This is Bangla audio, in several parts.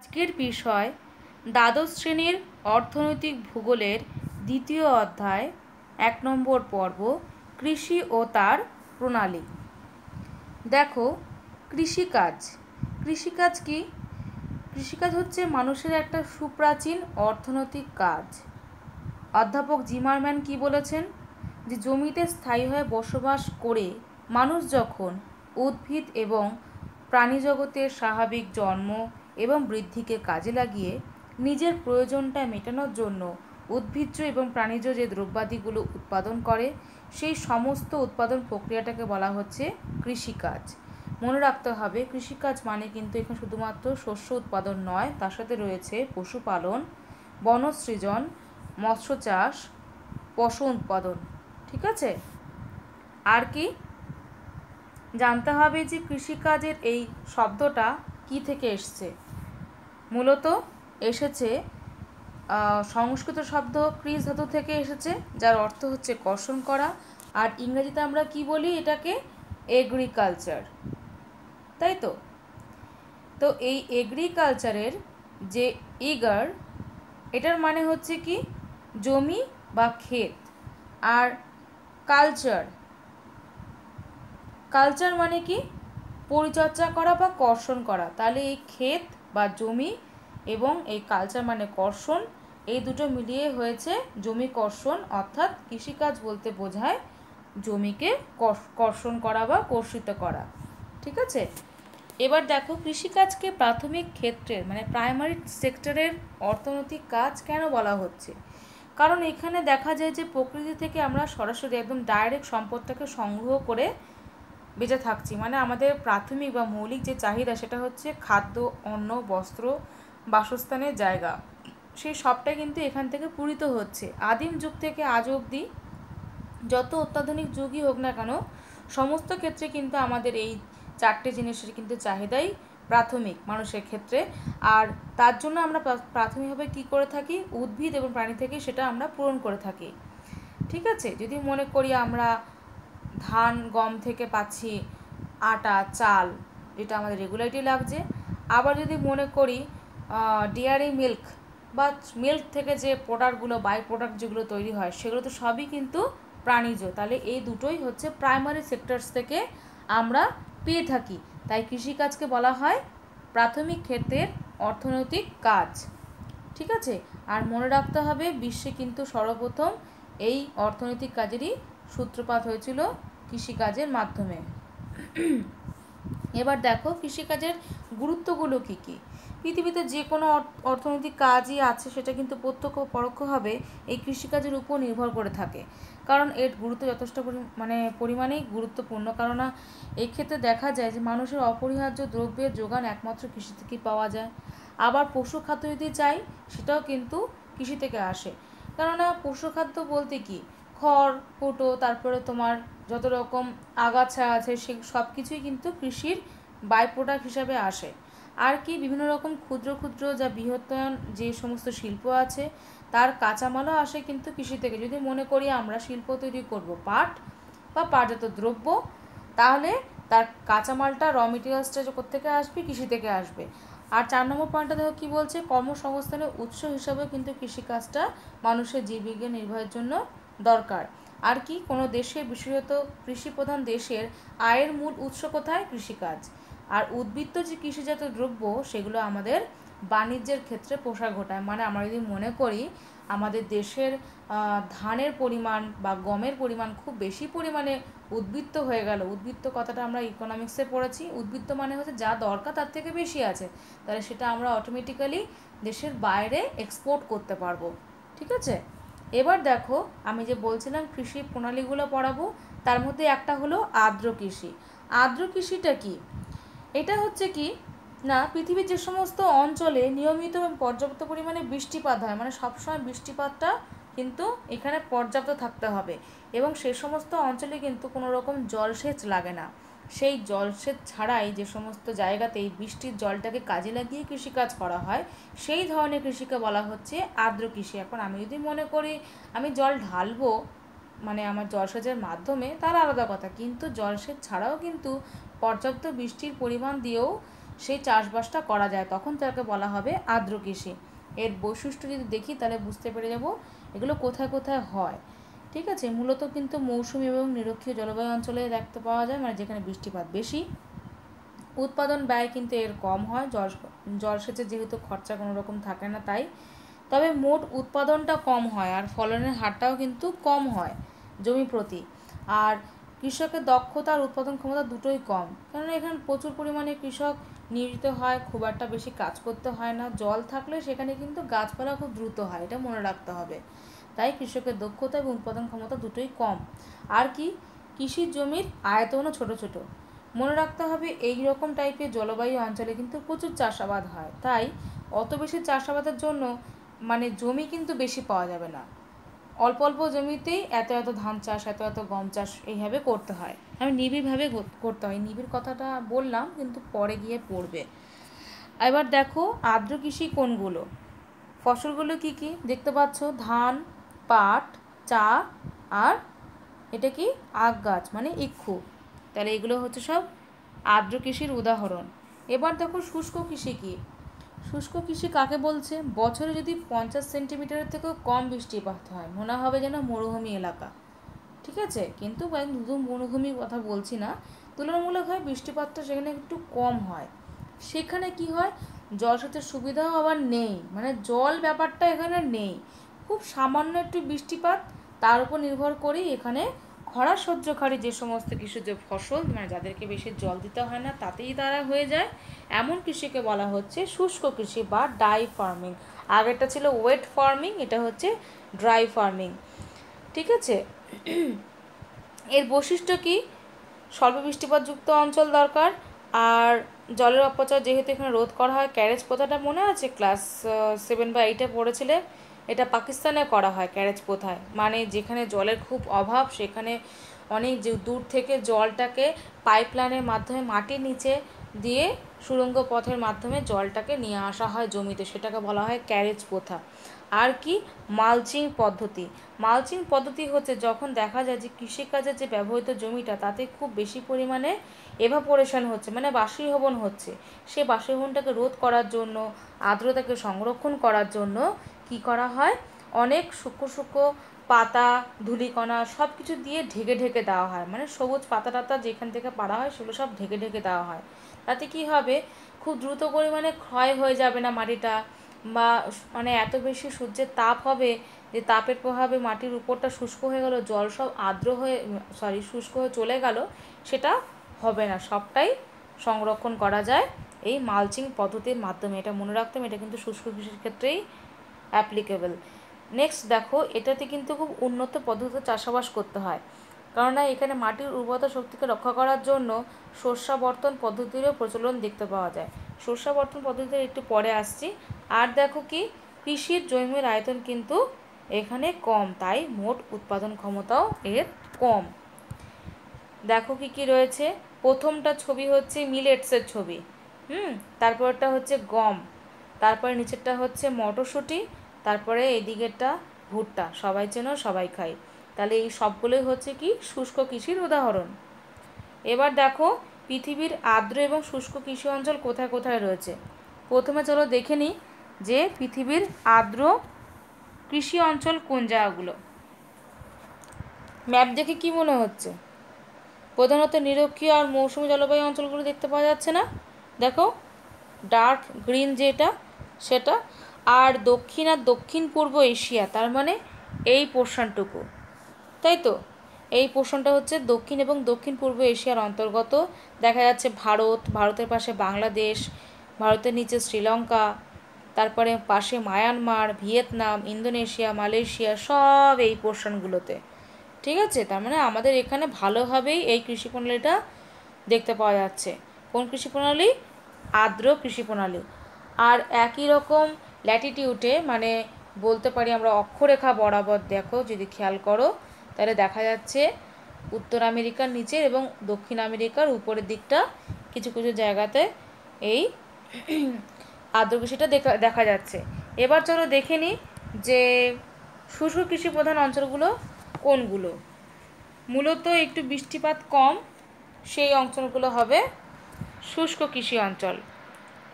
আজকের বিষয় দ্বাদশ শ্রেণীর অর্থনৈতিক ভূগোলের দ্বিতীয় অধ্যায় 1 নম্বর পর্ব কৃষি ও তার প্রণালী। দেখো, কৃষিকাজ। কৃষিকাজ কি? কৃষিকাজ হচ্ছে মানুষের একটা সুপ্রাচীন অর্থনৈতিক কাজ। অধ্যাপক জিমারম্যান কি বলেছেন? যে জমিতে স্থায়ীভাবে বসবাস করে মানুষ যখন উদ্ভিদ এবং প্রাণীজগতের স্বাভাবিক জন্ম এবং বৃদ্ধিকে কাজে লাগিয়ে নিজের প্রয়োজনটা মেটানোর জন্য উদ্ভিজ্জ এবং প্রাণীজ যে দ্রব্যাদিগুলো উৎপাদন করে, সেই সমস্ত উৎপাদন প্রক্রিয়াটাকে বলা হচ্ছে কৃষিকাজ। মনে রাখতে হবে, কৃষিকাজ মানে কিন্তু এখানে শুধুমাত্র শস্য উৎপাদন নয়, তার সাথে রয়েছে পশুপালন, বনসৃজন, মৎস্য চাষ, পশু উৎপাদন। ঠিক আছে? আর কি জানতে হবে যে কৃষিকাজের এই শব্দটা কি থেকে এসছে? মূলত এসেছে সংস্কৃত শব্দ ক্রিস ধাতু থেকে এসেছে, যার অর্থ হচ্ছে কর্ষণ করা। আর ইংরেজিতে আমরা কি বলি এটাকে? এগ্রিকালচার, তাই তো? তো এই এগ্রিকালচারের যে ইগার, এটার মানে হচ্ছে কি? জমি বা ক্ষেত। আর কালচার, কালচার মানে কি? পরিচর্যা করা বা কর্ষণ করা। তাহলে এই ক্ষেত বা জমি এবং এই কালচার মানে কর্ষণ, এই দুটো মিলিয়ে হয়েছে জমি কর্ষণ। অর্থাৎ কৃষিকাজ বলতে বোঝায় জমিকে কর্ষণ করা বা কর্ষিত করা। ঠিক আছে? এবার দেখো, কৃষিকাজকে প্রাথমিক ক্ষেত্রের মানে প্রাইমারি সেক্টরের অর্থনৈতিক কাজ কেন বলা হচ্ছে? কারণ এখানে দেখা যায় যে প্রকৃতি থেকে আমরা সরাসরি একদম ডাইরেক্ট সম্পদটাকে সংগ্রহ করে বেঁচে থাকছি। মানে আমাদের প্রাথমিক বা মৌলিক যে চাহিদা, সেটা হচ্ছে খাদ্য, অন্ন, বস্ত্র, বাসস্থানের জায়গা। সেই সবটাই কিন্তু এখান থেকে পূরিত হচ্ছে। আদিম যুগ থেকে আজ অবধি যত অত্যাধুনিক যুগই হোক না কেন, সমস্ত ক্ষেত্রে কিন্তু আমাদের এই চারটে জিনিসের কিন্তু চাহিদাই প্রাথমিক মানুষের ক্ষেত্রে। আর তার জন্য আমরা প্রাথমিকভাবে কী করে থাকি? উদ্ভিদ এবং প্রাণী থেকে সেটা আমরা পূরণ করে থাকি। ঠিক আছে? যদি মনে করি আমরা ধান গম থেকে পাচ্ছি আটা, চাল, যেটা আমাদের রেগুলারলি লাগছে। আবার যদি মনে করি ডেয়ারি মিল্ক বা মিল্ক থেকে যে প্রোডাক্টগুলো, বাই প্রোডাক্ট যেগুলো তৈরি হয়, সেগুলো তো সবই কিন্তু প্রাণীজ। তাহলে এই দুটোই হচ্ছে প্রাইমারি সেক্টরস থেকে আমরা পেয়ে থাকি। তাই কৃষিকাজকে বলা হয় প্রাথমিক ক্ষেত্রের অর্থনৈতিক কাজ। ঠিক আছে? আর মনে রাখতে হবে, বিশ্বে কিন্তু সর্বপ্রথম এই অর্থনৈতিক কাজেরই সূত্রপাত হয়েছিল কৃষিকাজের মাধ্যমে। এবার দেখো, কৃষিকাজের গুরুত্বগুলো কী কী। পৃথিবীতে যে কোনো অর্থনৈতিক কাজই আছে, সেটা কিন্তু প্রত্যক্ষ পরোক্ষভাবে এই কৃষিকাজের উপর নির্ভর করে থাকে। কারণ এর গুরুত্ব যথেষ্ট পরিমাণেই গুরুত্বপূর্ণ। কেননা এই ক্ষেত্রে দেখা যায় যে মানুষের অপরিহার্য দ্রব্যের যোগান একমাত্র কৃষি থেকেই পাওয়া যায়। আবার পশুখাদ্য যদি চাই, সেটাও কিন্তু কৃষি থেকে আসে। কেননা পশুখাদ্য বলতে কি? খড়, কুটো, তারপরে তোমার যত রকম আগাছা আছে, সে সব কিছুই কিন্তু কৃষির বাই প্রোডাক্ট হিসাবে আসে। আর কি? বিভিন্ন রকম ক্ষুদ্র ক্ষুদ্র যা বৃহত্তম যে সমস্ত শিল্প আছে, তার কাঁচামালও আসে কিন্তু কৃষি থেকে। যদি মনে করি আমরা শিল্প তৈরি করব পাট বা পাটজাত দ্রব্য, তাহলে তার কাঁচামালটা, র মেটেরিয়ালসটা কোত্থেকে আসবে? কৃষি থেকে আসবে। আর 4 নম্বর পয়েন্টটা দেখো কী বলছে? কর্মসংস্থানের উৎস হিসাবেও কিন্তু কৃষিকাজটা মানুষের জীবিকা নির্বাহের জন্য দরকার। আর কি? কোনো দেশের, বিশেষত কৃষিপ্রধান দেশের আয়ের মূল উৎস কোথায়? কৃষিকাজ। আর উদ্বৃত্ত যে কৃষিজাত দ্রব্য, সেগুলো আমাদের বাণিজ্যের ক্ষেত্রে প্রসার ঘটায়। মানে আমরা যদি মনে করি আমাদের দেশের ধানের পরিমাণ বা গমের পরিমাণ খুব বেশি পরিমাণে উদ্বৃত্ত হয়ে গেল। উদ্বৃত্ত কথাটা আমরা ইকোনমিক্সে পড়েছি। উদ্বৃত্ত মানে হচ্ছে যা দরকার তার থেকে বেশি আছে, তাহলে সেটা আমরা অটোমেটিক্যালি দেশের বাইরে এক্সপোর্ট করতে পারবো। ঠিক আছে? এবার দেখো, আমি যে বলছিলাম কৃষি প্রণালীগুলো পড়াবো, তার মধ্যে একটা হলো আর্দ্র কৃষি। আর্দ্র কৃষিটা কি? এটা হচ্ছে কি না, পৃথিবীর যে সমস্ত অঞ্চলে নিয়মিত এবং পর্যাপ্ত পরিমাণে বৃষ্টিপাত হয়, মানে সবসময় বৃষ্টিপাতটা কিন্তু এখানে পর্যাপ্ত থাকতে হবে, এবং সে সমস্ত অঞ্চলে কিন্তু কোনো রকম জলসেচ লাগে না। সেই জলসেচ ছাড়াই যে সমস্ত জায়গাতে এই বৃষ্টির জলটাকে কাজে লাগিয়ে কৃষিকাজ করা হয়, সেই ধরনের কৃষিকে বলা হচ্ছে আর্দ্র কৃষি। এখন আমি যদি মনে করি আমি জল ঢালবো, মানে আমার জলসেচের মাধ্যমে, তার আলাদা কথা। কিন্তু জলসেচ ছাড়াও কিন্তু পর্যাপ্ত বৃষ্টির পরিমাণ দিয়েও সেই চাষবাসটা করা যায়, তখন তাকে বলা হবে আর্দ্র কৃষি। এর বৈশিষ্ট্য যদি দেখি তাহলে বুঝতে পেরে যাব এগুলো কোথায় কোথায় হয়। ঠিক আছে, মূলত কিন্তু মৌসুমী এবং নিরক্ষীয় জলবায়ু অঞ্চলে দেখতে পাওয়া যায়, মানে যেখানে বৃষ্টিপাত বেশি। উৎপাদন ব্যয় কিন্তু এর কম হয়, জলসেচের যেহেতু খরচা কোনো রকম থাকে না তাই। তবে মোট উৎপাদনটা কম হয় আর ফলনের হারটাও কিন্তু কম হয় জমি প্রতি। আর কৃষকের দক্ষতা আর উৎপাদন ক্ষমতা দুটোই কম, কেননা এখানে প্রচুর পরিমাণে কৃষক নিয়োজিত হয়, খুব একটা বেশি কাজ করতে হয় না। জল থাকলে সেখানে কিন্তু গাছপালা খুব দ্রুত হয়, এটা মনে রাখতে হবে। তাই কৃষকের দক্ষতা এবং উৎপাদন ক্ষমতা দুটোই কম। আর কি, কৃষির জমির আয়তনও ছোট ছোট। মনে রাখতে হবে এই রকম টাইপের জলবায়ু অঞ্চলে কিন্তু প্রচুর চাষাবাদ হয়, তাই অত বেশি চাষাবাদের জন্য মানে জমি কিন্তু বেশি পাওয়া যাবে না। অল্প অল্প জমিতেই এত এত ধান চাষ, এত এত গম চাষ এইভাবে করতে হয়। আমি নিবিড়ভাবে করতে হয়, নিবিড় কথাটা বললাম কিন্তু পরে গিয়ে পড়বে। এবার দেখো আর্দ্র কৃষি কোনগুলো, ফসলগুলো কি কি দেখতে পাচ্ছ, ধান, পাট, চা আর এটা কি আখ গাছ মানে ইক্ষু। তাহলে এগুলো হচ্ছে সব আর্দ্র কৃষির উদাহরণ। এবার দেখো শুষ্ক কৃষি কি। শুষ্ক কৃষি কাকে বলছে, বছরে যদি 50 সেন্টিমিটারের থেকেও কম বৃষ্টিপাত হয়, মনে হবে যেন মরুভূমি এলাকা। ঠিক আছে, কিন্তু শুধু মরুভূমির কথা বলছি না, তুলনামূলকভাবে বৃষ্টিপাতটা সেখানে একটু কম হয়। সেখানে কি হয়, জলসেচের সুবিধাও আবার নেই, মানে জল ব্যাপারটা এখানে নেই, খুব সামান্য একটু বৃষ্টিপাত, তার উপর নির্ভর করেই এখানে খরা সহ্যকারী যে সমস্ত কৃষিজ ফসল, মানে যাদেরকে বেশি জল দিতে হয় না তাতেই তারা হয়ে যায়, এমন কৃষিকে বলা হচ্ছে শুষ্ক কৃষি বা ডাই ফার্মিং। আগেরটা ছিল ওয়েট ফার্মিং, এটা হচ্ছে ড্রাই ফার্মিং। ঠিক আছে, এর বৈশিষ্ট্য কি, স্বল্প বৃষ্টিপাতযুক্ত অঞ্চল দরকার, আর জলের অপচয় যেহেতু এখানে রোধ করা হয়। ক্যারেজ প্রথাটা মনে আছে, ক্লাস 7 বা 8-এ পড়েছিলে, এটা পাকিস্তানে করা হয় ক্যারেজ প্রথায়, মানে যেখানে জলের খুব অভাব সেখানে অনেক দূর থেকে জলটাকে পাইপলাইনের মাধ্যমে মাটির নিচে দিয়ে সুড়ঙ্গ পথের মাধ্যমে জলটাকে নিয়ে আসা হয় জমিতে, সেটাকে বলা হয় ক্যারেজ প্রথা। আর কি, মালচিং পদ্ধতি। মালচিং পদ্ধতি হচ্ছে যখন দেখা যায় যে কৃষিকাজে যে ব্যবহৃত জমিটা তাতে খুব বেশি পরিমাণে এভাপোরেশন হচ্ছে, মানে বাষ্পীভবন হচ্ছে, সে বাষ্পীভবনটাকে রোধ করার জন্য, আর্দ্রতাকে সংরক্ষণ করার জন্য কি করা হয়, অনেক সূক্ষ্ম সূক্ষ্ম পাতা, ধূলিকণা সব কিছু দিয়ে ঢেকে ঢেকে দেওয়া হয়, মানে সবুজ পাতা টাতা যেখান থেকে পাড়া হয় সেগুলো সব ঢেকে ঢেকে দেওয়া হয়। তাতে কি হবে, খুব দ্রুত পরিমাণে ক্ষয় হয়ে যাবে না মাটিটা, বা মানে এত বেশি সূর্যের তাপ হবে যে তাপের প্রভাবে মাটির উপরটা শুষ্ক হয়ে গেল, জল সব আর্দ্র হয়ে শুষ্ক হয়ে চলে গেল, সেটা হবে না, সবটাই সংরক্ষণ করা যায় এই মালচিং পদ্ধতির মাধ্যমে। এটা মনে রাখতে হবে, এটা কিন্তু শুষ্ক কৃষির ক্ষেত্রেই অ্যাপ্লিকেবল। নেক্সট দেখো, এটাতে কিন্তু খুব উন্নত পদ্ধতিতে চাষাবাস করতে হয়, কেননা এখানে মাটির উর্বরতা শক্তিকে রক্ষা করার জন্য শস্যাবর্তন পদ্ধতিরও প্রচলন দেখতে পাওয়া যায়। শস্যাবর্তন পদ্ধতিতে একটু পরে আসছি। আর দেখো কি, কৃষির জমির আয়তন কিন্তু এখানে কম, তাই মোট উৎপাদন ক্ষমতাও এর কম। দেখো কি কি রয়েছে, প্রথমটা ছবি হচ্ছে মিলেটসের ছবি, তারপরটা হচ্ছে গম, তারপরে নিচেরটা হচ্ছে মটরশুঁটি, তারপরে এদিকেরটা ভুট্টা, সবাই চেনো সবাই খাই। তাহলে এই সবগুলোই হচ্ছে কি শুষ্ক কৃষির উদাহরণ। এবার দেখো পৃথিবীর আর্দ্র এবং শুষ্ক কৃষি অঞ্চল কোথায় কোথায় রয়েছে। প্রথমে চলো দেখে নিই যে পৃথিবীর আর্দ্র কৃষি অঞ্চল কোন জায়গাগুলো। ম্যাপ দেখে কি মনে হচ্ছে, প্রধানত নিরক্ষীয় আর মৌসুমী জলবায়ু অঞ্চলগুলো দেখতে পাওয়া যাচ্ছে না, দেখো ডার্ক গ্রিন যেটা সেটা। আর দক্ষিণ পূর্ব এশিয়া, তার মানে এই পোর্শনটুকু, তাই তো, এই পোর্শনটা হচ্ছে দক্ষিণ এবং দক্ষিণ পূর্ব এশিয়ার অন্তর্গত। দেখা যাচ্ছে ভারতের পাশে বাংলাদেশ, ভারতের নিচে শ্রীলঙ্কা, তারপরে পাশে মায়ানমার, ভিয়েতনাম, ইন্দোনেশিয়া, মালয়েশিয়া, সব এই পোর্শনগুলোতে। ঠিক আছে, তার মানে আমাদের এখানে ভালোভাবেই এই কৃষি প্রণালীটা দেখতে পাওয়া যাচ্ছে। কোন কৃষি প্রণালী, আর্দ্র কৃষি প্রণালী। আর একই রকম ল্যাটিটিউডে, মানে বলতে পারি আমরা অক্ষরেখা বরাবর, দেখো যদি খেয়াল করো তাহলে দেখা যাচ্ছে উত্তর আমেরিকার নিচের এবং দক্ষিণ আমেরিকার উপরের দিকটা কিছু কিছু জায়গাতে এই আর্দ্র কৃষিটা দেখা যাচ্ছে। এবার চলো দেখে নিই যে শুষ্ক কৃষি প্রধান অঞ্চলগুলো কোনগুলো। মূলত একটু বৃষ্টিপাত কম সেই অঞ্চলগুলো হবে শুষ্ক কৃষি অঞ্চল।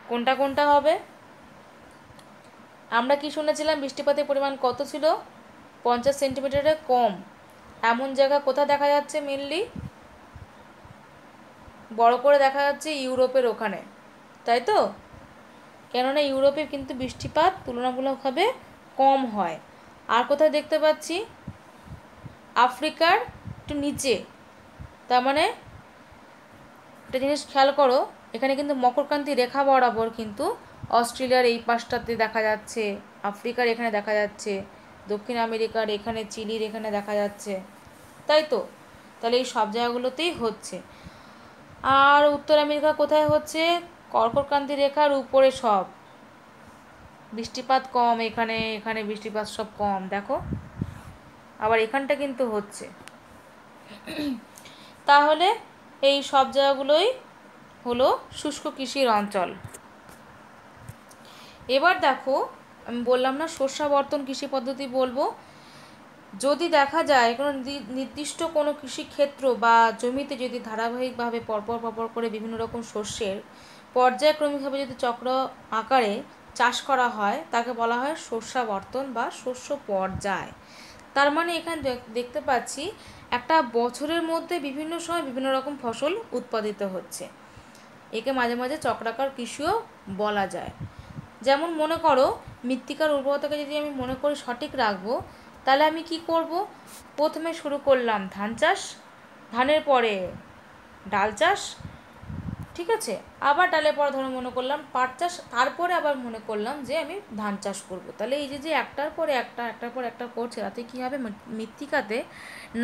কোনটা কোনটা হবে? আমরা কি শুনেছিলাম বৃষ্টিপাতের পরিমাণ কত ছিল? 50 সেন্টিমিটারের কম। এমন জায়গা কোথায় দেখা যাচ্ছে মেনলি? বড় করে দেখা যাচ্ছে ইউরোপের ওখানে, তাই তো? কেননা ইউরোপে কিন্তু বৃষ্টিপাত তুলনামূলকভাবে কম হয়। আর কোথায় দেখতে পাচ্ছি? আফ্রিকার একটু নিচে। তার মানে একটা জিনিস খেয়াল করো, এখানে কিন্তু মকরক্রান্তি রেখা বরাবর কিন্তু অস্ট্রেলিয়ার এই পাশটাতে দেখা যাচ্ছে, আফ্রিকার এখানে দেখা যাচ্ছে, দক্ষিণ আমেরিকার এখানে, চিলির এখানে দেখা যাচ্ছে, তাই তো? তাহলে এই সব জায়গাগুলোতেই হচ্ছে। আর উত্তর আমেরিকা কোথায় হচ্ছে? কর্কটক্রান্তি রেখার উপরে সব। বৃষ্টিপাত কম এখানে, এখানে বৃষ্টিপাত সব কম, দেখো। আবার এখানটা কিন্তু হচ্ছে। তাহলে এই সব জায়গাগুলোই হলো শুষ্ক কৃষির অঞ্চল। এবার দেখো, আমি বললাম না শস্যাবর্তন কৃষি পদ্ধতি বলবো। যদি দেখা যায় কোনো নির্দিষ্ট কোনো কৃষিক্ষেত্র বা জমিতে যদি ধারাবাহিকভাবে পরপর করে বিভিন্ন রকম শস্যের পর্যায়ক্রমিকভাবে যদি চক্র আকারে চাষ করা হয়, তাকে বলা হয় শস্যাবর্তন বা শস্য পর্যায়। তার মানে এখানে দেখতে পাচ্ছি একটা বছরের মধ্যে বিভিন্ন সময় বিভিন্ন রকম ফসল উৎপাদিত হচ্ছে। একে মাঝে মাঝে চক্রাকার কৃষিও বলা যায়। যেমন মনে করো, মৃত্তিকার উর্বরতাকে যদি আমি মনে করি সঠিক রাখবো, তাহলে আমি কি করব? প্রথমে শুরু করলাম ধান চাষ, ধানের পরে ডাল চাষ, ঠিক আছে? আবার ডালের পরে ধরো মনে করলাম পাট চাষ, তারপরে আবার মনে করলাম যে আমি ধান চাষ করব। তাহলে এই যে একটার পরে একটার পর একটা করছে, তাতে কী হবে? মৃত্তিকাতে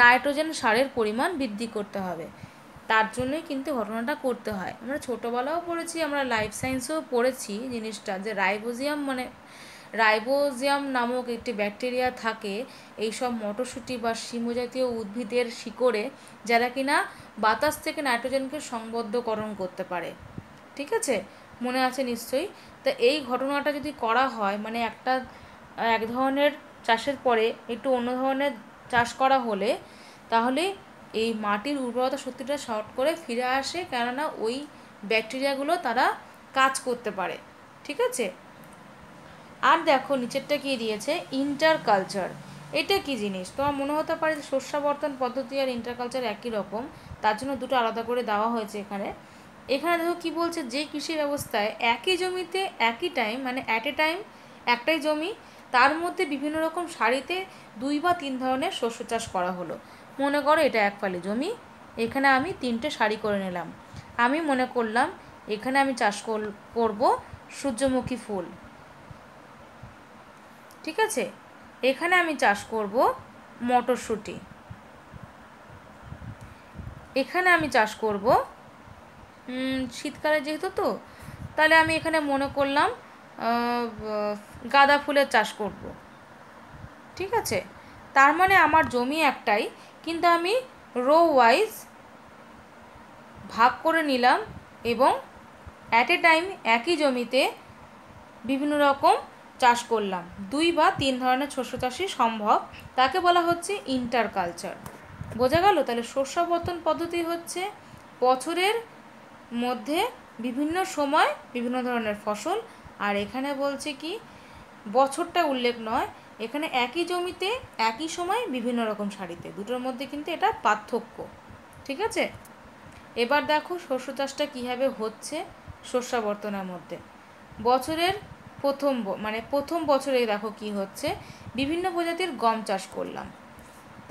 নাইট্রোজেন সারের পরিমাণ বৃদ্ধি করতে হবে। তার জন্যই কিন্তু ঘটনাটা করতে হয়। আমরা ছোটোবেলাও পড়েছি, আমরা লাইফ সায়েন্সেও পড়েছি জিনিসটা, যে রাইবোজিয়াম নামক একটি ব্যাকটেরিয়া থাকে এইসব মটরশুঁটি বা শিমজাতীয় উদ্ভিদের শিকড়ে, যারা কিনা বাতাস থেকে নাইট্রোজেনকে সংবদ্ধকরণ করতে পারে। ঠিক আছে? মনে আছে নিশ্চয়ই। তা এই ঘটনাটা যদি করা হয়, মানে এক ধরনের চাষের পরে একটু অন্য ধরনের চাষ করা হলে, তাহলে এই মাটির উর্বরতা শক্তিটা শর্ট করে ফিরে আসে, কেননা ওই ব্যাকটেরিয়াগুলো তারা কাজ করতে পারে। ঠিক আছে? আর দেখো নিচেরটা কি দিয়েছে, ইন্টারকালচার। এটা কি জিনিস? তোমার মনে হতে পারে যে শস্যাবর্তন পদ্ধতি আর ইন্টারকালচার একই রকম, তার জন্য দুটো আলাদা করে দেওয়া হয়েছে এখানে। এখানে দেখো কি বলছে, যে কৃষি ব্যবস্থায় একই জমিতে একই টাইম, মানে অ্যাট এ টাইম একটাই জমি, তার মধ্যে বিভিন্ন রকম সারিতে 2 বা 3 ধরনের শস্য চাষ করা হলো। মনে করো এটা এক ফালি জমি, এখানে আমি 3টে সারি করে নিলাম। আমি মনে করলাম এখানে আমি চাষ করব সূর্যমুখী ফুল, ঠিক আছে? এখানে আমি চাষ করব মটরশুঁটি, এখানে আমি চাষ করব শীতকালে যেহেতু, তো তাহলে আমি এখানে মনে করলাম গাঁদা ফুলের চাষ করব। ঠিক আছে? তার মানে আমার জমি একটাই, কিন্তু আমি রো ওয়াইজ ভাগ করে নিলাম এবং অ্যাট এ টাইম একই জমিতে বিভিন্ন রকম চাষ করলাম। 2 বা 3 ধরনের শস্য চাষই সম্ভব, তাকে বলা হচ্ছে ইন্টারকালচার। বোঝা গেল? তাহলে শস্যাবর্তন পদ্ধতি হচ্ছে বছরের মধ্যে বিভিন্ন সময় বিভিন্ন ধরনের ফসল। আর এখানে বলছে কি, বছরটা উল্লেখ নয়, এখানে একই জমিতে একই সময় বিভিন্ন রকম সারিতে, দুটোর মধ্যে কিন্তু এটা পার্থক্য। ঠিক আছে? এবার দেখো শস্য চাষটা কীভাবে হচ্ছে শস্যাবর্তনের মধ্যে। বছরের প্রথম বছরে দেখো কি হচ্ছে, বিভিন্ন প্রজাতির গম চাষ করলাম।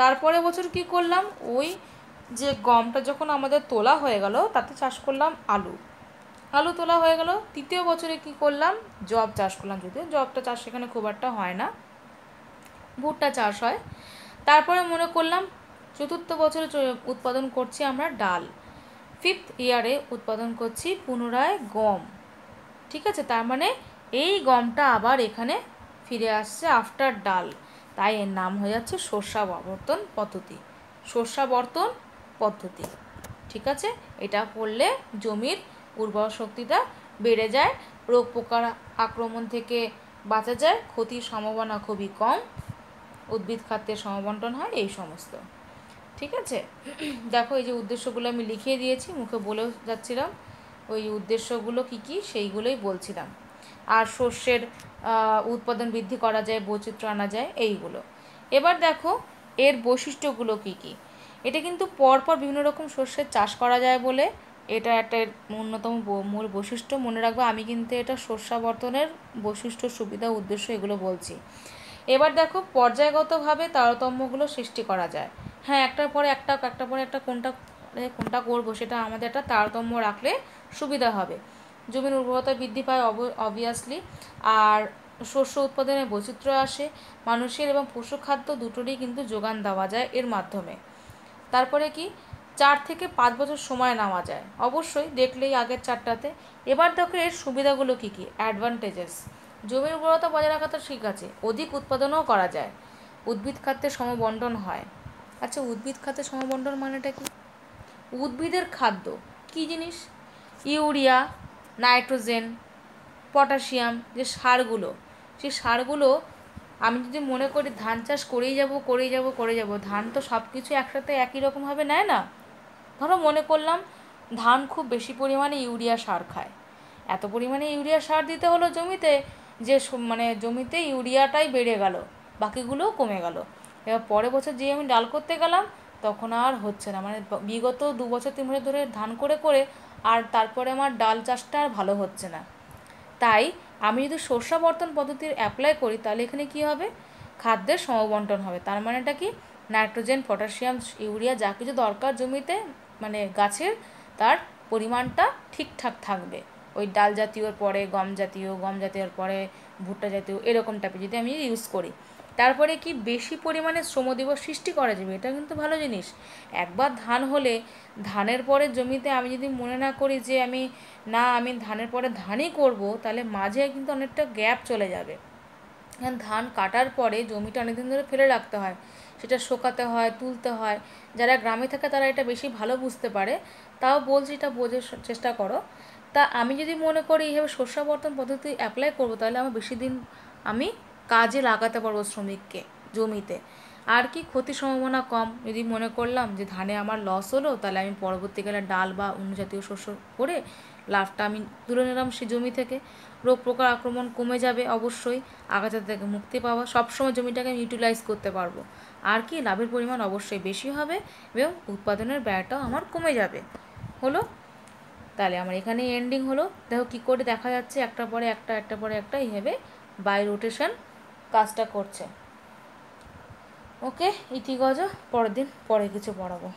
তারপরে বছর কি করলাম, ওই যে গমটা যখন আমাদের তোলা হয়ে গেল, তাতে চাষ করলাম আলু তোলা হয়ে গেল। তৃতীয় বছরে কি করলাম, জব চাষ করলাম। যদিও জবটা চাষ সেখানে খুব একটা হয় না, ভুট্টা চাষ হয়। তারপরে মনে করলাম চতুর্থ বছরে উৎপাদন করছি আমরা ডাল। 5th ইয়ারে উৎপাদন করছি পুনরায় গম। ঠিক আছে? তার মানে এই গমটা আবার এখানে ফিরে আসছে আফটার ডাল, তাই এর নাম হয়ে যাচ্ছে শস্যাবর্তন পদ্ধতি। ঠিক আছে? এটা করলে জমির উর্বর শক্তিটা বেড়ে যায়, রোগ পোকার আক্রমণ থেকে বাঁচা যায়, ক্ষতির সম্ভাবনা খুবই কম, উদ্ভিদ খাদ্যের সমবন্টন হয়, এই সমস্ত। ঠিক আছে? দেখো এই যে উদ্দেশ্যগুলো আমি লিখিয়ে দিয়েছি, মুখে বলেও যাচ্ছিলাম, ওই উদ্দেশ্যগুলো কী কী সেইগুলোই বলছিলাম। আর শস্যের উৎপাদন বৃদ্ধি করা যায়, বৈচিত্র্য আনা যায়, এইগুলো। এবার দেখো এর বৈশিষ্ট্যগুলো কী কী। এটা কিন্তু পরপর বিভিন্ন রকম শস্যের চাষ করা যায় বলে এটা একটা অন্যতম মূল বৈশিষ্ট্য। মনে রাখবো আমি কিন্তু এটা শস্যাবর্তনের বৈশিষ্ট্য, সুবিধা, উদ্দেশ্য এগুলো বলছি। এবার দেখো পর্যায়গতভাবে তারতম্যগুলো সৃষ্টি করা যায়। হ্যাঁ, একটার পরে একটা কোনটা করবো সেটা আমাদের একটা তারতম্য রাখলে সুবিধা হবে। জমির উর্বরতা বৃদ্ধি পায় অবভিয়াসলি, আর শস্য উৎপাদনে বৈচিত্র্য আসে, মানুষের এবং পশু খাদ্য দুটোরই কিন্তু যোগান দেওয়া যায় এর মাধ্যমে। তারপরে কি 4 থেকে 5 বছর সময় নেওয়া যায়, অবশ্যই দেখলেই আগের চারটাতে। এবার দেখো এর সুবিধাগুলো কী কী, অ্যাডভান্টেজেস। জমির উর্বরতা বজায় রাখা তো ঠিক আছে, অধিক উৎপাদনও করা যায়, উদ্ভিদ খাদ্যের সমবন্টন হয়। আচ্ছা, উদ্ভিদ খাদ্যের সমবন্টন মানেটা কি? উদ্ভিদের খাদ্য কী জিনিস? ইউরিয়া, নাইট্রোজেন, পটাশিয়াম, যে সারগুলো, সেই সারগুলো আমি যদি মনে করি ধান চাষ করেই যাব, ধান তো সব কিছু একসাথে একই রকমভাবে নেয় না। ধরো মনে করলাম ধান খুব বেশি পরিমাণে ইউরিয়া সার খায়, এত পরিমাণে ইউরিয়া সার দিতে হলো জমিতে যে মানে জমিতে ইউরিয়াটাই বেড়ে গেল, বাকিগুলোও কমে গেল। এবার পরের বছর যে আমি ডাল করতে গেলাম তখন আর হচ্ছে না, মানে বিগত 2 বছর 3 বছর ধরে ধান করে আর তারপরে আমার ডাল চাষটা আর ভালো হচ্ছে না। তাই আমি যদি শস্যাবর্তন পদ্ধতির অ্যাপ্লাই করি তাহলে এখানে কি হবে, খাদ্যের সমবন্টন হবে। তার মানেটা কি, নাইট্রোজেন, পটাশিয়াম, ইউরিয়া যা কিছু দরকার জমিতে মানে গাছের, তার পরিমাণটা ঠিকঠাক থাকবে। ওই ডাল জাতীয়র পরে গম জাতীয়র পরে ভুট্টা জাতীয়, এরকম টাইপের যদি আমি ইউজ করি। তারপরে কি বেশি পরিমাণে শ্রমদিবস সৃষ্টি করা যাবে, এটা কিন্তু ভালো জিনিস। একবার ধান হলে ধানের পরে জমিতে আমি যদি মনে না করি যে আমি ধানের পরে ধানই করব, তাহলে মাঝে কিন্তু অনেকটা গ্যাপ চলে যাবে। ধান কাটার পরে জমিটা অনেকদিন ধরে ফেলে রাখতে হয়, সেটা শোকাতে হয়, তুলতে হয়। যারা গ্রামে থাকে তারা এটা বেশি ভালো বুঝতে পারে, তাও বলছি এটা বোঝার চেষ্টা করো। তা আমি যদি মনে করি এইভাবে শস্যাবর্তন পদ্ধতি অ্যাপ্লাই করবো, তাহলে আমার বেশি দিন আমি কাজে লাগাতে পারবো শ্রমিককে জমিতে। আর কি ক্ষতির সম্ভাবনা কম। যদি মনে করলাম যে ধানে আমার লস হলো, তাহলে আমি পরবর্তীকালে ডাল বা অন্য জাতীয় শস্য করে লাভটা আমি তুলে নিলাম সে জমি থেকে। রোগ পোকার আক্রমণ কমে যাবে অবশ্যই, আগাছা থেকে মুক্তি পাওয়া, সবসময় জমিটাকে আমি ইউটিলাইজ করতে পারবো। আর কি লাভের পরিমাণ অবশ্যই বেশি হবে এবং উৎপাদনের ব্যয়টাও আমার কমে যাবে। হলো, তাহলে আমার এখানে এন্ডিং হলো। দেখো কী করে দেখা যাচ্ছে একটার পরে একটা এইভাবে বাই রোটেশন কাজটা করছে। ওকে, ইতি গজ, পরের দিন পরে কিছু পড়াবো।